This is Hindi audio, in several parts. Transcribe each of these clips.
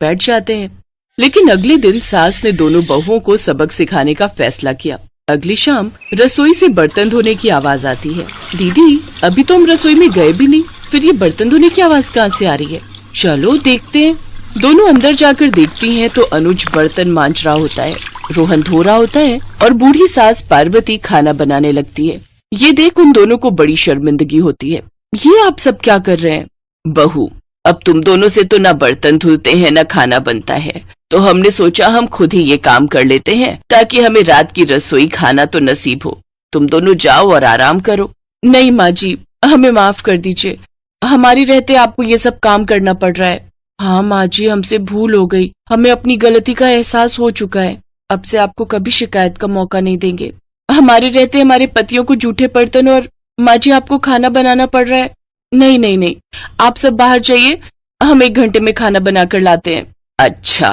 बैठ जाते हैं। लेकिन अगले दिन सास ने दोनों बहुओं को सबक सिखाने का फैसला किया। अगली शाम रसोई से बर्तन धोने की आवाज आती है। दीदी, अभी तो हम रसोई में गए भी नहीं, फिर ये बर्तन धोने की आवाज कहाँ से आ रही है? चलो देखते हैं। दोनों अंदर जाकर देखती हैं तो अनुज बर्तन मांज रहा होता है, रोहन धो रहा होता है और बूढ़ी सास पार्वती खाना बनाने लगती है। ये देख उन दोनों को बड़ी शर्मिंदगी होती है। ये आप सब क्या कर रहे हैं? बहू, अब तुम दोनों से तो ना बर्तन धुलते हैं ना खाना बनता है, तो हमने सोचा हम खुद ही ये काम कर लेते हैं ताकि हमें रात की रसोई खाना तो नसीब हो। तुम दोनों जाओ और आराम करो। नहीं माँ जी, हमें माफ कर दीजिए, हमारी रहते आपको ये सब काम करना पड़ रहा है। हाँ माँ जी, हमसे भूल हो गई, हमें अपनी गलती का एहसास हो चुका है। अब से आपको कभी शिकायत का मौका नहीं देंगे। हमारे रहते हमारे पतियों को जूठे बर्तन और माँ जी आपको खाना बनाना पड़ रहा है। नहीं नहीं नहीं, आप सब बाहर जाइए, हम 1 घंटे में खाना बनाकर लाते हैं। अच्छा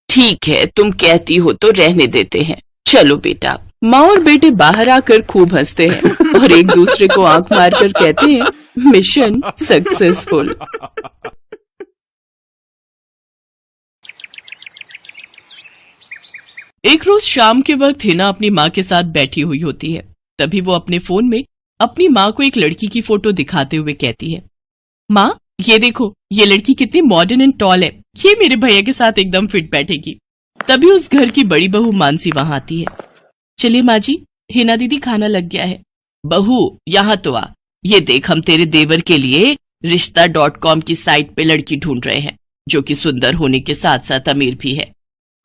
ठीक है, तुम कहती हो तो रहने देते हैं। चलो बेटा। माँ और बेटे बाहर आकर खूब हंसते हैं और एक दूसरे को आंख मारकर कहते हैं, मिशन सक्सेसफुल। एक रोज शाम के वक्त हिना अपनी माँ के साथ बैठी हुई होती है। तभी वो अपने फोन में अपनी माँ को एक लड़की की फोटो दिखाते हुए कहती है, माँ ये देखो, ये लड़की कितनी मॉडर्न एंड टॉल है, ये मेरे भैया के साथ एकदम फिट बैठेगी। तभी उस घर की बड़ी बहू मानसी वहां आती है। चलिए माँ जी, हिना दीदी खाना लग गया है। बहू यहाँ तो आ, ये देख हम तेरे देवर के लिए रिश्ता.com की साइट पे लड़की ढूंढ रहे हैं, जो कि सुंदर होने के साथ साथ अमीर भी है।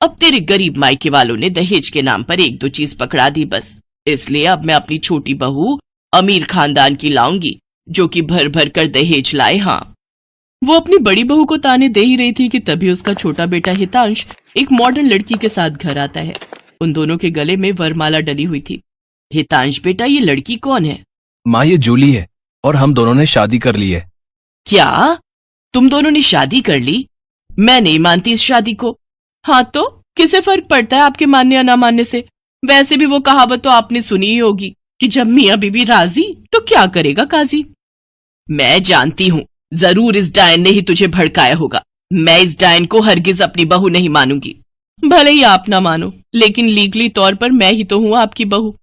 अब तेरे गरीब मायके वालों ने दहेज के नाम पर 1-2 चीज पकड़ा दी बस, इसलिए अब मैं अपनी छोटी बहू अमीर खानदान की लाऊंगी, जो कि भर भर कर दहेज लाए। हाँ, वो अपनी बड़ी बहू को ताने दे ही रही थी कि तभी उसका छोटा बेटा हितांश एक मॉडर्न लड़की के साथ घर आता है। उन दोनों के गले में वरमाला डली हुई थी। हितांश बेटा, ये लड़की कौन है? माँ, ये जूली है और हम दोनों ने शादी कर ली है। क्या? तुम दोनों ने शादी कर ली? मैं नहीं मानती इस शादी को। हाँ तो किसे फर्क पड़ता है आपके मानने या ना मानने से? वैसे भी वो कहावत तो आपने सुनी ही होगी कि जब मियाँ बीबी राजी तो क्या करेगा काजी। मैं जानती हूँ, जरूर इस डायन ने ही तुझे भड़काया होगा। मैं इस डायन को हरगिज अपनी बहू नहीं मानूंगी। भले ही आप ना मानो, लेकिन लीगली तौर पर मैं ही तो हूँ आपकी बहू।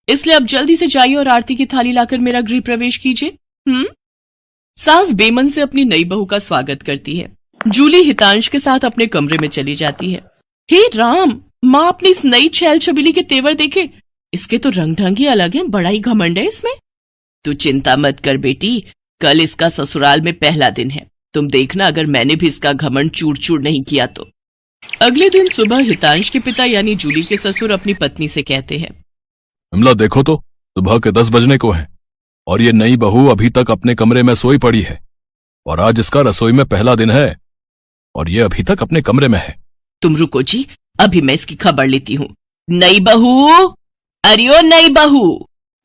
इसलिए अब जल्दी से जाइए और आरती की थाली लाकर मेरा गृह प्रवेश कीजिए। सास बेमन से अपनी नई बहू का स्वागत करती है। जूली हितांश के साथ अपने कमरे में चली जाती है। हे राम, माँ अपनी इस नई छैल छबीली के तेवर देखे, इसके तो रंग ढंग ही अलग है, बड़ा ही घमंड है इसमें। तू चिंता मत कर बेटी, कल इसका ससुराल में पहला दिन है, तुम देखना अगर मैंने भी इसका घमंड चूर चूर नहीं किया तो। अगले दिन सुबह हितांश के पिता यानी जूली के ससुर अपनी पत्नी से कहते हैं, विमला देखो तो, सुबह के 10 बजने को हैं और ये नई बहू अभी तक अपने कमरे में सोई पड़ी है, और आज इसका रसोई में पहला दिन है और ये अभी तक अपने कमरे में है। तुम रुको जी, अभी मैं इसकी खबर लेती हूँ। नई बहू, अरे ओ नई बहू।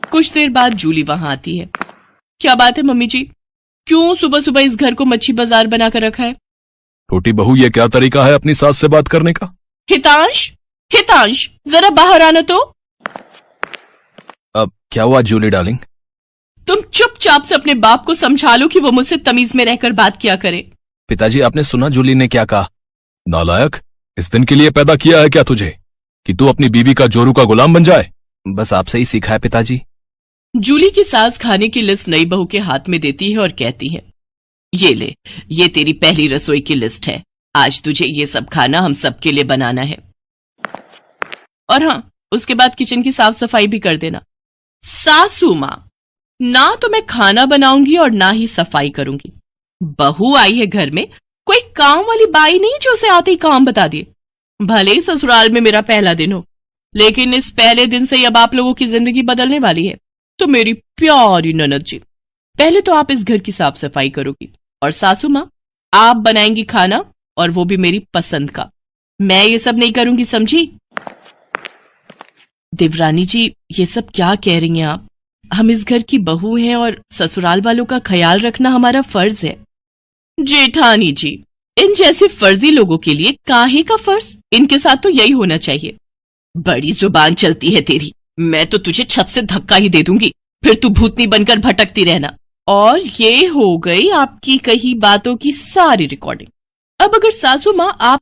कुछ देर बाद जूली वहां आती है। क्या बात है मम्मी जी, क्यों सुबह सुबह इस घर को मच्छी बाजार बनाकर रखा है? छोटी बहू, ये क्या तरीका है अपनी सास से बात करने का? हितांश, हितांश जरा बाहर आना तो। अब क्या हुआ जूली डार्लिंग? तुम चुपचाप से अपने बाप को समझा लो कि वो मुझसे तमीज में रहकर बात किया करे। पिताजी, आपने सुना जूली ने क्या कहा? नालायक, इस दिन के लिए पैदा किया है क्या तुझे कि तू अपनी बीवी का जोरू का गुलाम बन जाए? बस आपसे ही सीखा है पिताजी। जूली की सास खाने की लिस्ट नई बहू के हाथ में देती है और कहती है, ये ले, ये तेरी पहली रसोई की लिस्ट है। आज तुझे ये सब खाना हम सबके लिए बनाना है, और हाँ, उसके बाद किचन की साफ सफाई भी कर देना। सासू माँ, ना तो मैं खाना बनाऊंगी और ना ही सफाई करूंगी। बहू आई है घर में, कोई काम वाली बाई नहीं जो उसे आते ही काम बता दिए। भले ही ससुराल में मेरा पहला दिन हो, लेकिन इस पहले दिन से अब आप लोगों की जिंदगी बदलने वाली है। तो मेरी प्यारी ननद जी, पहले तो आप इस घर की साफ सफाई करोगी, और सासू माँ आप बनाएंगी खाना, और वो भी मेरी पसंद का। मैं ये सब नहीं करूंगी, समझी? देवरानी जी, ये सब क्या कह रही हैं आप? हम इस घर की बहू हैं और ससुराल वालों का ख्याल रखना हमारा फर्ज है। जेठानी जी, इन जैसे फर्जी लोगों के लिए काहे का फर्ज? इनके साथ तो यही होना चाहिए। बड़ी जुबान चलती है तेरी, मैं तो तुझे छत से धक्का ही दे दूंगी, फिर तू भूतनी बनकर भटकती रहना। और ये हो गई आपकी कही बातों की सारी रिकॉर्डिंग। अब अगर सासू माँ आप